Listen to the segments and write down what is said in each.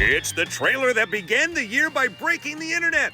It's the trailer that began the year by breaking the internet.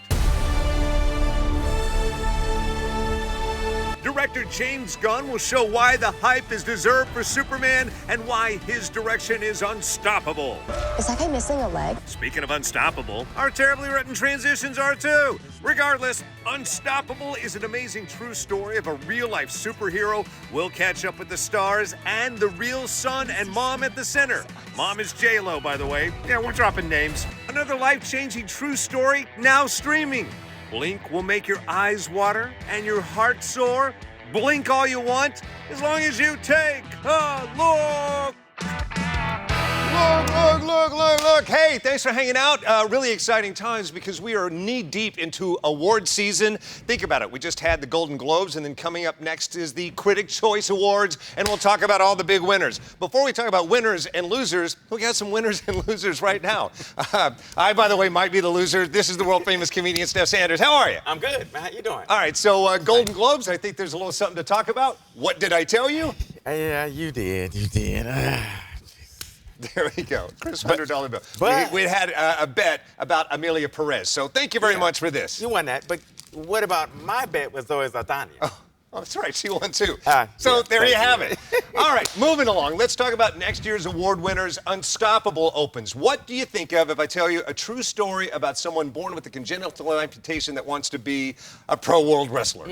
Director James Gunn will show why the hype is deserved for Superman and why his direction is unstoppable. Is that guy missing a leg? Speaking of unstoppable, our terribly written transitions are too. Regardless, Unstoppable is an amazing true story of a real-life superhero. We'll catch up with the stars and the real son and mom at the center. Mom is J-Lo, by the way. Yeah, we're dropping names. Another life-changing true story now streaming. Blink will make your eyes water and your heart soar. Blink all you want, as long as you take a look. Look. Hey, thanks for hanging out. Really exciting times because we are knee-deep into award season. Think about it. We just had the Golden Globes, and then coming up next is the Critic Choice Awards, and we'll talk about all the big winners. Before we talk about winners and losers, we got some winners and losers right now. I, by the way, might be the loser. This is the world-famous comedian Steph Sanders. How are you? I'm good, man. How you doing? All right, so Golden Globes, I think there's a little something to talk about. What did I tell you? Yeah, you did. There we go. Chris, $100 bill. We had a bet about Amelia Perez, so thank you very much for this. You won that, but what about my bet with Zoe Saldana? Oh, that's right. She won too. So yeah, there you have it. All right, moving along. Let's talk about next year's award winners. Unstoppable opens. What do you think of if I tell you a true story about someone born with a congenital amputation that wants to be a pro world wrestler?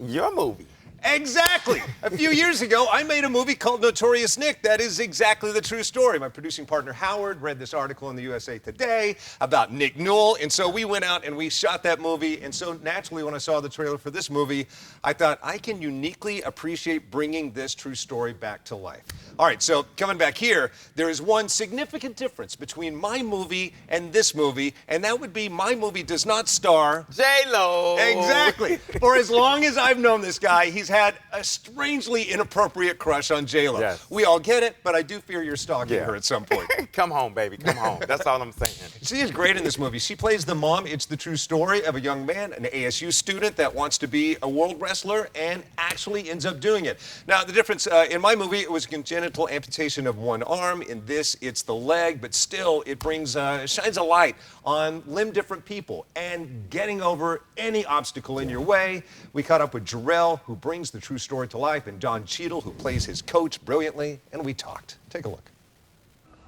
Your movie. Exactly. A few years ago, I made a movie called Notorious Nick. That is exactly the true story. My producing partner, Howard, read this article in the USA Today about Nick Newell, and so we went out and we shot that movie, and so naturally, when I saw the trailer for this movie, I thought, I can uniquely appreciate bringing this true story back to life. All right, so coming back here, there is one significant difference between my movie and this movie, and that would be my movie does not star J-Lo. Exactly. For as long as I've known this guy, he's had a strangely inappropriate crush on J-Lo. Yes. We all get it, but I do fear you're stalking her at some point. Come home, baby. Come home. That's all I'm saying. She is great in this movie. She plays the mom. It's the true story of a young man, an ASU student that wants to be a world wrestler and actually ends up doing it. Now, the difference, in my movie, it was congenital amputation of one arm. In this, it's the leg, but still, it brings, shines a light on limb-different people and getting over any obstacle in your way. We caught up with Jarrell, who brings the true story to life, and Don Cheadle, who plays his coach brilliantly, and we talked. Take a look.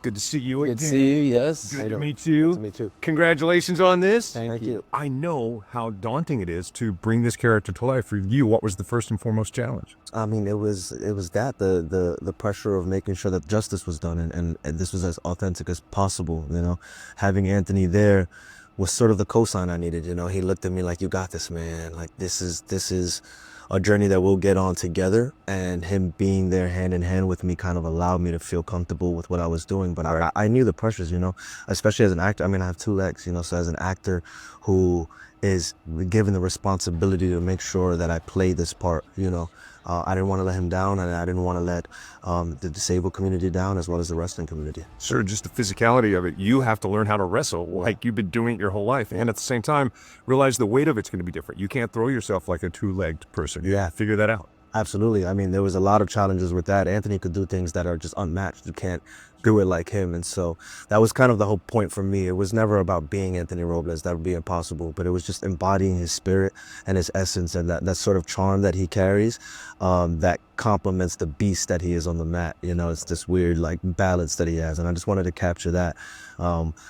Good to see you again. Good to see you, yes. Good to meet you. Good to meet you. Congratulations on this. Thank you. I know how daunting it is to bring this character to life. For you, what was the first and foremost challenge? I mean, it was the pressure of making sure that justice was done and this was as authentic as possible, you know. Having Anthony there was sort of the cosign I needed, you know. He looked at me like, you got this, man. Like, this is a journey that we'll get on together, and him being there hand in hand with me kind of allowed me to feel comfortable with what I was doing. But I knew the pressures, you know, especially as an actor. I mean, I have two legs, you know, so as an actor who is given the responsibility to make sure that I play this part, you know, I didn't want to let him down, and I didn't want to let the disabled community down, as well as the wrestling community. Sure, just the physicality of it. You have to learn how to wrestle like you've been doing it your whole life, and at the same time, realize the weight of it's going to be different. You can't throw yourself like a two-legged person. Yeah. Figure that out. Absolutely. I mean, there was a lot of challenges with that. Anthony could do things that are just unmatched. You can't do it like him. And so that was kind of the whole point for me. It was never about being Anthony Robles. That would be impossible. But it was just embodying his spirit and his essence and that sort of charm that he carries that complements the beast that he is on the mat. You know, it's this weird like balance that he has. And I just wanted to capture that.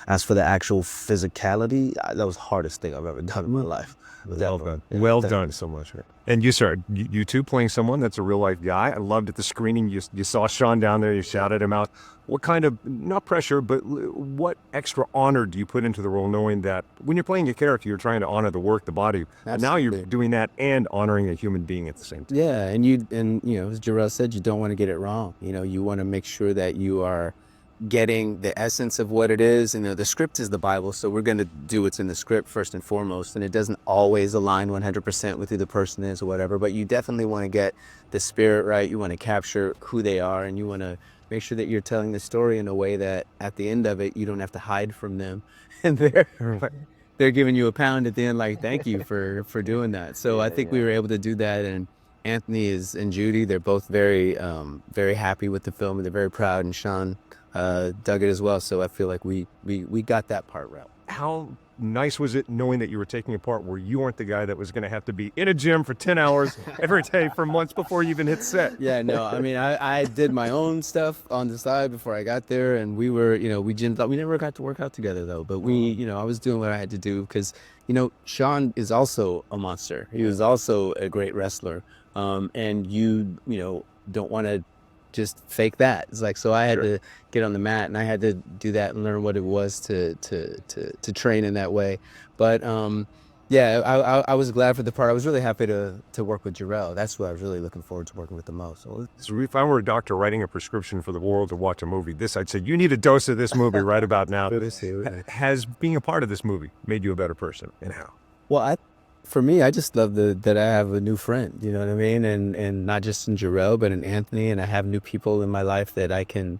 As for the actual physicality, that was the hardest thing I've ever done in my life. Well done. Well done so much. And you, sir, you two playing someone that's a real life guy. I loved at the screening. You saw Sean down there. You shouted him out. What kind of, not pressure, but what extra honor do you put into the role, knowing that when you're playing a character, you're trying to honor the work, the body. But now you're doing that and honoring a human being at the same time. Yeah, and you know, as Jarrell said, you don't want to get it wrong. You know, you want to make sure that you are getting the essence of what it is. You know, the script is the Bible, so we're going to do what's in the script first and foremost, and it doesn't always align 100% with who the person is or whatever, but you definitely want to get the spirit right. You want to capture who they are, and you want to make sure that you're telling the story in a way that at the end of it, you don't have to hide from them, and they're giving you a pound at the end, like, thank you for doing that. So I think we were able to do that, and Anthony and Judy, they're both very happy with the film, and they're very proud, and Sean dug it as well. So I feel like we got that part right. How nice was it knowing that you were taking a part where you weren't the guy that was going to have to be in a gym for 10 hours every day for months before you even hit set? Yeah, no, I mean, I did my own stuff on the side before I got there, and we were, we gymmed up. We never got to work out together though, but I was doing what I had to do because, Sean is also a monster. He was also a great wrestler, and don't want to just fake that. It's like, so I had to get on the mat and I had to do that and learn what it was to train in that way. But yeah, I was glad for the part. I was really happy to work with Jarrell. That's what I was really looking forward to working with the most. So if I were a doctor writing a prescription for the world to watch a movie, I'd say you need a dose of this movie right about now. Has being a part of this movie made you a better person, and how? Well, for me, I just love that I have a new friend, you know what I mean? And not just in Jarrell, but in Anthony, and I have new people in my life that I can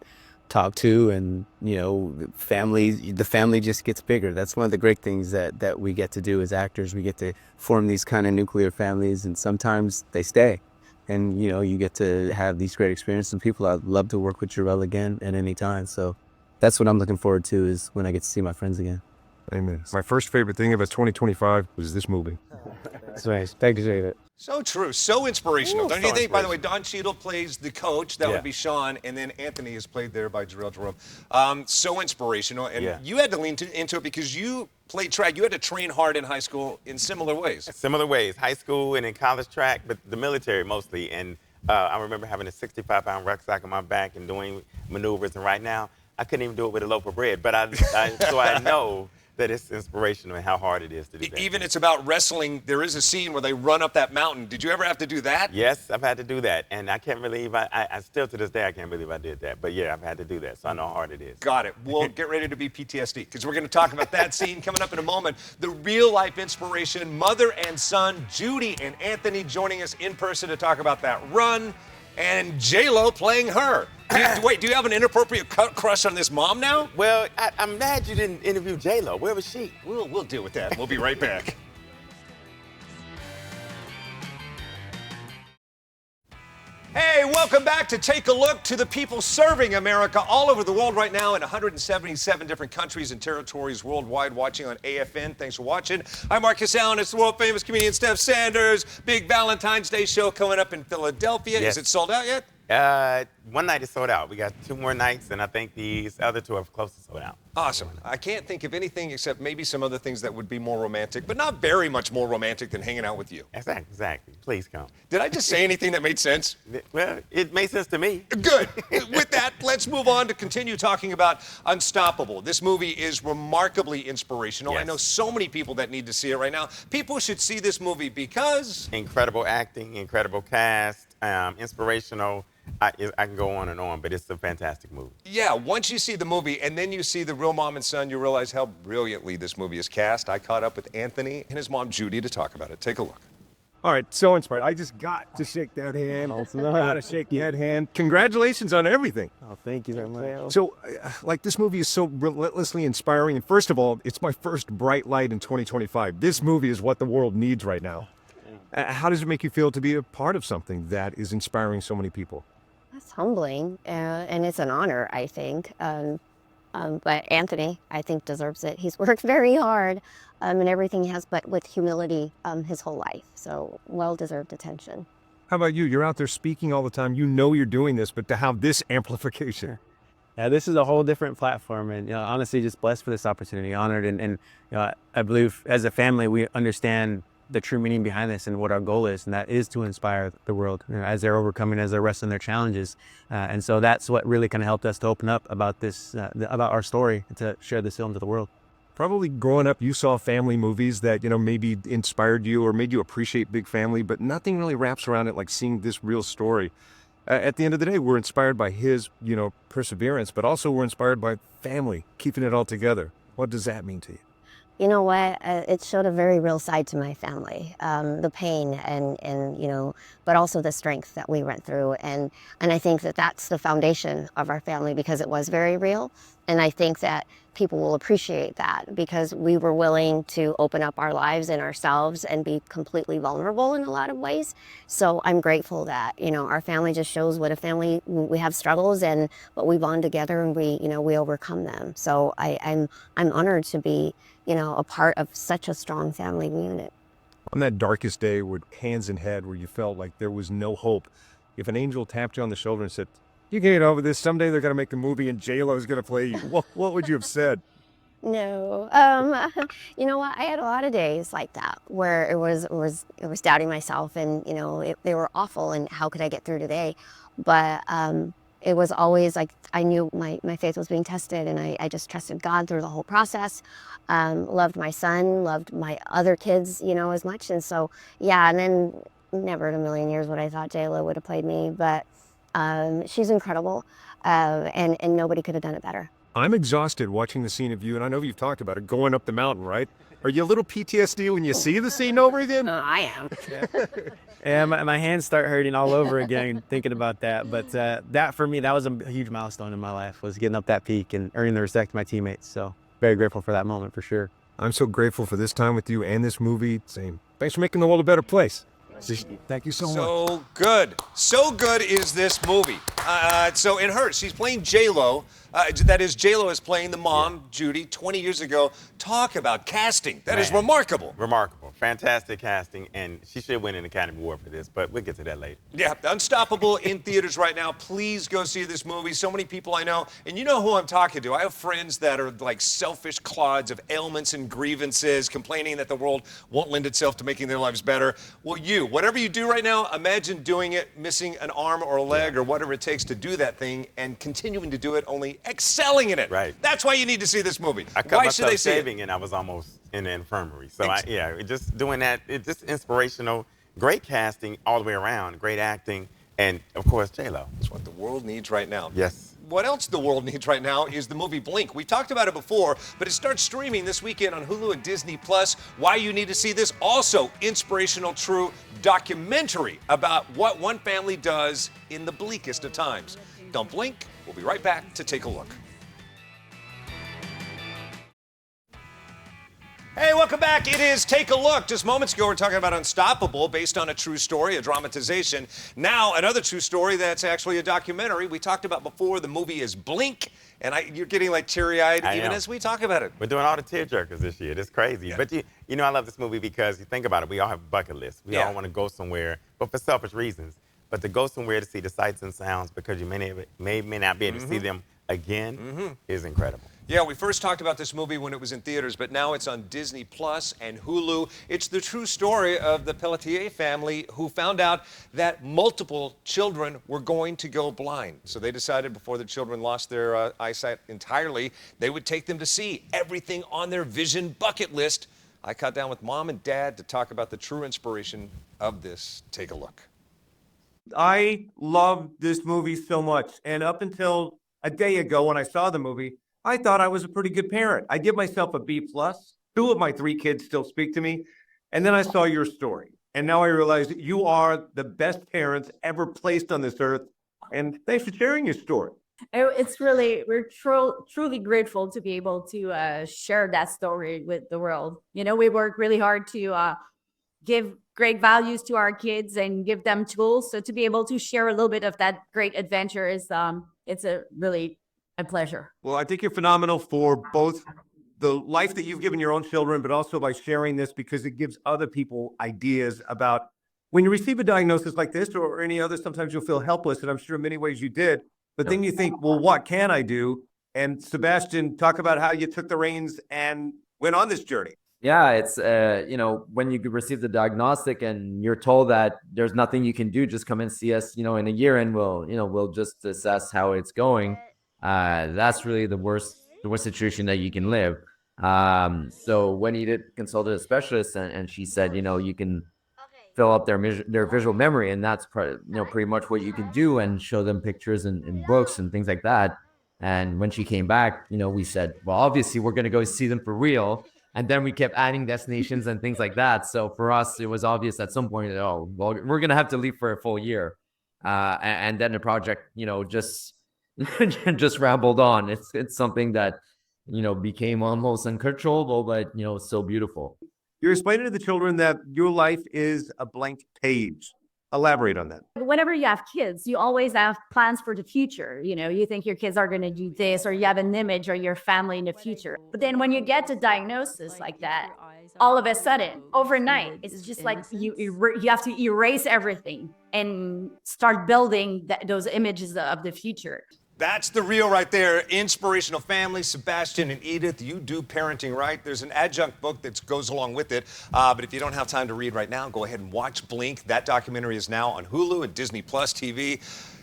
talk to, and, the family just gets bigger. That's one of the great things that we get to do as actors. We get to form these kind of nuclear families, and sometimes they stay. And, you get to have these great experiences with people. I'd love to work with Jarrell again at any time. So that's what I'm looking forward to, is when I get to see my friends again. Amen. My first favorite thing about 2025 was this movie. That's right. Thank you, David. So true, so inspirational. Ooh, Don't so you think? By the way, Don Cheadle plays the coach. That would be Sean, and then Anthony is played there by Jarrell Jerome. So inspirational, and you had to lean into it because you played track. You had to train hard in high school in similar ways. Similar ways, high school and in college track, but the military mostly. And I remember having a 65-pound rucksack on my back and doing maneuvers. And right now, I couldn't even do it with a loaf of bread. But so I know that it's inspirational and how hard it is to do that. Even it's about wrestling. There is a scene where they run up that mountain. Did you ever have to do that? Yes, I've had to do that. And I can't believe, I still to this day, I can't believe I did that. But yeah, I've had to do that, so I know how hard it is. Got it. Well, get ready to be PTSD, because we're going to talk about that scene coming up in a moment. The real-life inspiration, mother and son, Judy and Anthony, joining us in person to talk about that run, and J-Lo playing her. Wait, do you have an inappropriate crush on this mom now? Well, I'm mad you didn't interview J-Lo. Where was she? We'll deal with that. We'll be right back. Hey, welcome back to Take a Look to the people serving America all over the world right now in 177 different countries and territories worldwide, watching on AFN. Thanks for watching. I'm Marcus Allen. It's the world-famous comedian Steph Sanders. Big Valentine's Day show coming up in Philadelphia. Yes. Is it sold out yet? One night is sold out. We got 2 more nights, and I think these other 2 are close to sold out. Awesome. I can't think of anything except maybe some other things that would be more romantic, but not very much more romantic than hanging out with you. Exactly. Please come. Did I just say anything that made sense? Well, it made sense to me. Good. With that, let's move on to continue talking about Unstoppable. This movie is remarkably inspirational. Yes. I know so many people that need to see it right now. People should see this movie because... Incredible acting, incredible cast, inspirational. I can go on and on, but it's a fantastic movie. Yeah, once you see the movie and then you see the real mom and son, you realize how brilliantly this movie is cast. I caught up with Anthony and his mom, Judy, to talk about it. Take a look. All right, so inspired. I just got to shake that hand. Got to shake that hand. Congratulations on everything. Oh, thank you very much. So, this movie is so relentlessly inspiring. And first of all, it's my first bright light in 2025. This movie is what the world needs right now. How does it make you feel to be a part of something that is inspiring so many people? That's humbling, and it's an honor, I think. But Anthony, I think, deserves it. He's worked very hard in everything he has, but with humility his whole life. So well-deserved attention. How about you? You're out there speaking all the time. You know you're doing this, but to have this amplification. Yeah, this is a whole different platform, and honestly, just blessed for this opportunity, honored, and I believe as a family we understand the true meaning behind this and what our goal is, and that is to inspire the world as they're overcoming, as they're wrestling their challenges. And so that's what really kind of helped us to open up about this, about our story, to share this film to the world. Probably growing up, you saw family movies that, maybe inspired you or made you appreciate big family, but nothing really wraps around it like seeing this real story. At the end of the day, we're inspired by his, perseverance, but also we're inspired by family, keeping it all together. What does that mean to you? You know what? It showed a very real side to my family, the pain and but also the strength that we went through. And I think that that's the foundation of our family, because it was very real. And I think that people will appreciate that because we were willing to open up our lives and ourselves and be completely vulnerable in a lot of ways. So I'm grateful that, our family just shows what a family, we have struggles but we bond together and we overcome them. So I'm honored to be, a part of such a strong family unit. On that darkest day with hands in head where you felt like there was no hope, if an angel tapped you on the shoulder and said, "You can get over this. Someday they're going to make a movie and J-Lo is going to play you," what would you have said? No, you know what? I had a lot of days like that where it was doubting myself, and they were awful. And how could I get through today? But it was always like I knew my faith was being tested, and I just trusted God through the whole process. Loved my son, loved my other kids, as much. And so yeah, and then never in a million years would I thought J-Lo would have played me, but she's incredible, and nobody could have done it better. I'm exhausted watching the scene of you, and I know you've talked about it, going up the mountain, right? Are you a little PTSD when you see the scene over again? I am. Yeah, my hands start hurting all over again thinking about that. But that for me, that was a huge milestone in my life, was getting up that peak and earning the respect of my teammates. So very grateful for that moment for sure. I'm so grateful for this time with you and this movie. Same. Thanks for making the world a better place. Thank you so much. So good. So good is this movie. So in her, she's playing J-Lo. That is, J-Lo is playing the mom, Judy, 20 years ago. Talk about casting. That is remarkable. Remarkable. Fantastic casting, and she should win an Academy Award for this, but we'll get to that later. Yeah, Unstoppable in theaters right now. Please go see this movie. So many people I know, and you know who I'm talking to. I have friends that are like selfish clods of ailments and grievances, complaining that the world won't lend itself to making their lives better. Well, whatever you do right now, imagine doing it, missing an arm or a leg or whatever it takes to do that thing, and continuing to do it, only excelling in it. Right. That's why you need to see this movie. I cut Why myself should they see it? shaving, and I was almost in the infirmary. So just doing that, it's just inspirational. Great casting all the way around, great acting, and of course J-Lo. That's what the world needs right now. Yes. What else the world needs right now is the movie Blink. We talked about it before, but it starts streaming this weekend on Hulu and Disney Plus. Why you need to see this? Also, inspirational, true documentary about what one family does in the bleakest of times. Don't blink. We'll be right back to take a look. Hey, welcome back. It is Take a Look. Just moments ago, we were talking about Unstoppable, based on a true story, a dramatization. Now, another true story that's actually a documentary. We talked about before, the movie is Blink, and you're getting like teary-eyed even as we talk about it. We're doing all the tearjerkers this year. It's crazy. Yeah. But you know, I love this movie because you think about it, we all have bucket lists. We all want to go somewhere, but for selfish reasons. But to go somewhere to see the sights and sounds because you may not be able to see them again is incredible. Yeah, we first talked about this movie when it was in theaters, but now it's on Disney Plus and Hulu. It's the true story of the Pelletier family who found out that multiple children were going to go blind. So they decided before the children lost their eyesight entirely, they would take them to see everything on their vision bucket list. I got down with Mom and Dad to talk about the true inspiration of this. Take a look. I love this movie so much. And up until a day ago when I saw the movie, I thought I was a pretty good parent. I give myself a B+. 2 of my 3 kids still speak to me. And then I saw your story. And now I realize that you are the best parents ever placed on this earth. And thanks for sharing your story. It's really, we're truly grateful to be able to share that story with the world. You know, we work really hard to give great values to our kids and give them tools. So to be able to share a little bit of that great adventure is, it's a pleasure. Well, I think you're phenomenal for both the life that you've given your own children, but also by sharing this because it gives other people ideas about when you receive a diagnosis like this or any other, sometimes you'll feel helpless, and I'm sure in many ways you did. But then you think, well, what can I do? And Sebastian, talk about how you took the reins and went on this journey. Yeah, it's, when you receive the diagnostic and you're told that there's nothing you can do, just come and see us, in a year and we'll just assess how it's going. That's really the worst situation that you can live. So when he did consult a specialist and she said, you can fill up their visual memory, and that's pretty much what you can do, and show them pictures and books and things like that. And when she came back, we said, well, obviously we're going to go see them for real. And then we kept adding destinations and things like that. So for us, it was obvious at some point, we're going to have to leave for a full year. And then the project, just just rambled on. It's something that, became almost uncontrollable, but so beautiful. You're explaining to the children that your life is a blank page. Elaborate on that. Whenever you have kids, you always have plans for the future. You think your kids are going to do this, or you have an image or your family in the future. But then when you get to diagnosis like that, all of a sudden, overnight, it's just like you have to erase everything and start building those images of the future. That's the reel right there. Inspirational family, Sebastian and Edith. You do parenting right. There's an adjunct book that goes along with it. But if you don't have time to read right now, go ahead and watch Blink. That documentary is now on Hulu and Disney Plus TV.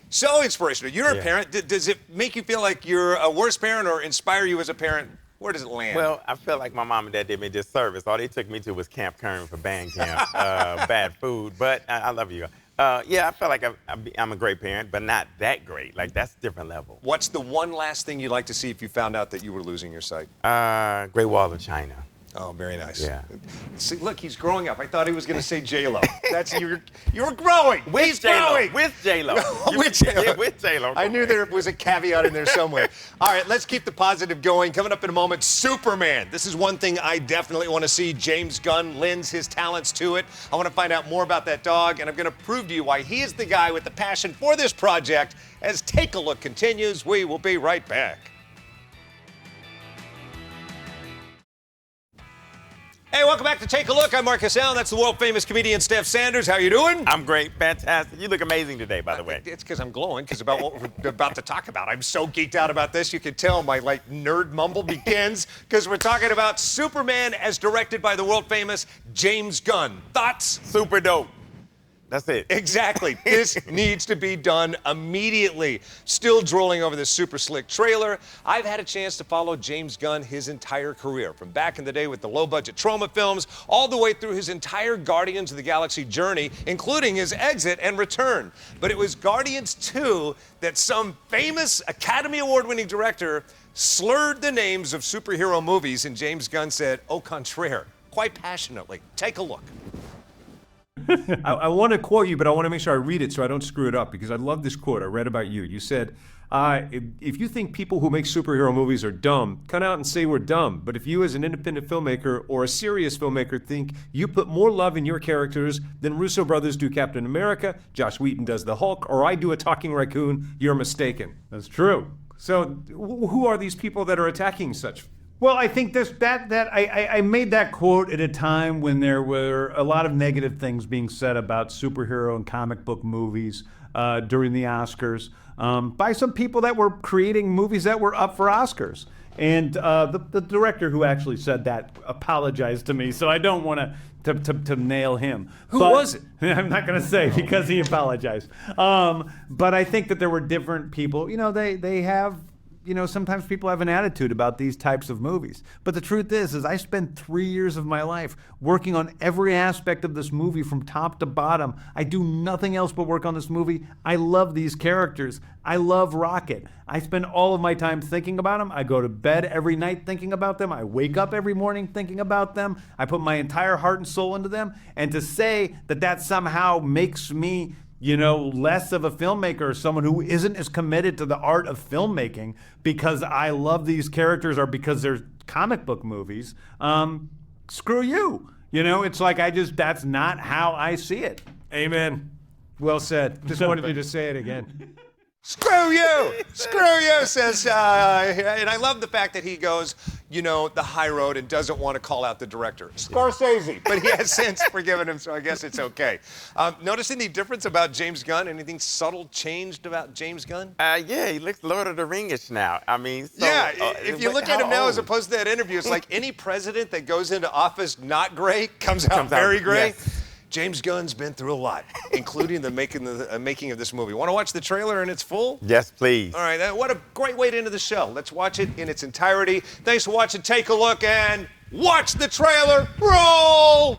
So inspirational. You're a parent. Does it make you feel like you're a worse parent or inspire you as a parent? Where does it land? Well, I feel like my mom and dad did me a disservice. All they took me to was Camp Kern for band camp, bad food. But I love you. Yeah, I feel like I'm a great parent, but not that great. Like, that's a different level. What's the one last thing you'd like to see if you found out that you were losing your sight? Great Wall of China. Oh, very nice. Yeah. See, look, he's growing up. I thought he was going to say J-Lo. That's you're growing. With J-Lo. With J-Lo. With J-Lo. Yeah, with J-Lo. I knew there was a caveat in there somewhere. All right, let's keep the positive going. Coming up in a moment, Superman. This is one thing I definitely want to see. James Gunn lends his talents to it. I want to find out more about that dog, and I'm going to prove to you why he is the guy with the passion for this project. As Take a Look continues, we will be right back. Hey, welcome back to Take a Look. I'm Marcus Allen. That's the world-famous comedian Steph Sanders. How you doing? I'm great. Fantastic. You look amazing today, by the way. It's because I'm glowing, because about what we're about to talk about. I'm so geeked out about this. You can tell my, nerd mumble begins, because we're talking about Superman as directed by the world-famous James Gunn. Thoughts? Super dope. That's it. Exactly. This needs to be done immediately. Still drooling over this super slick trailer. I've had a chance to follow James Gunn his entire career, from back in the day with the low-budget trauma films, all the way through his entire Guardians of the Galaxy journey, including his exit and return. But it was Guardians 2 that some famous Academy Award-winning director slurred the names of superhero movies, and James Gunn said, au contraire, quite passionately. Take a look. I want to quote you, but I want to make sure I read it so I don't screw it up, because I love this quote. I read about you. You said, if you think people who make superhero movies are dumb, come out and say we're dumb. But if you as an independent filmmaker or a serious filmmaker think you put more love in your characters than Russo brothers do Captain America, Joss Whedon does the Hulk, or I do a talking raccoon, you're mistaken. That's true. So who are these people that are attacking such? Well, I think I made that quote at a time when there were a lot of negative things being said about superhero and comic book movies during the Oscars by some people that were creating movies that were up for Oscars. And the director who actually said that apologized to me, so I don't want to nail him. Who was it? I'm not going to say, because he apologized. But I think that there were different people. They have... sometimes people have an attitude about these types of movies. But the truth is I spent 3 years of my life working on every aspect of this movie from top to bottom. I do nothing else but work on this movie. I love these characters. I love Rocket. I spend all of my time thinking about them. I go to bed every night thinking about them. I wake up every morning thinking about them. I put my entire heart and soul into them. And to say that somehow makes me less of a filmmaker or someone who isn't as committed to the art of filmmaking because I love these characters or because they're comic book movies, screw you. It's like that's not how I see it. Amen. Well said. Just wanted you to say it again. Screw you! Screw you, says, and I love the fact that he goes, the high road and doesn't want to call out the director. Scorsese. But he has since forgiven him, so I guess it's okay. Notice any difference about James Gunn? Anything subtle changed about James Gunn? Yeah, he looks Lord of the Ringish now. I mean, so, if you look at him now as opposed to that interview, it's like any president that goes into office not gray comes out very gray. Yes. James Gunn's been through a lot, including the making of this movie. Want to watch the trailer in its full? Yes, please. All right, what a great way to end the show. Let's watch it in its entirety. Thanks for watching. Take a look and watch the trailer. Roll!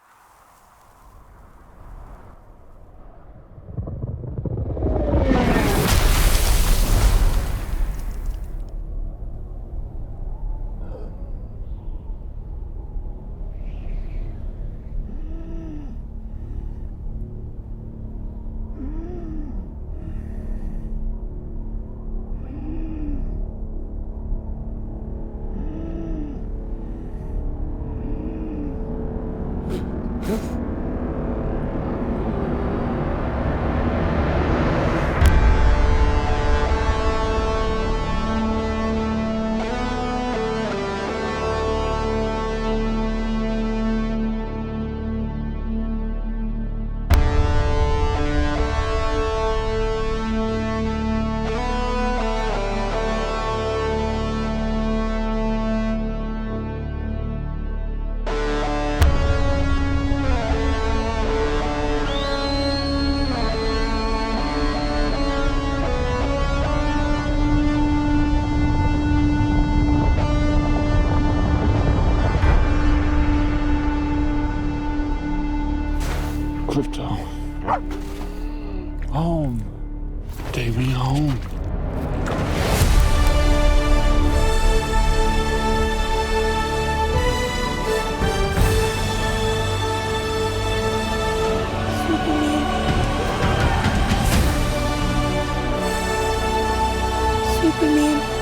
me home. Superman.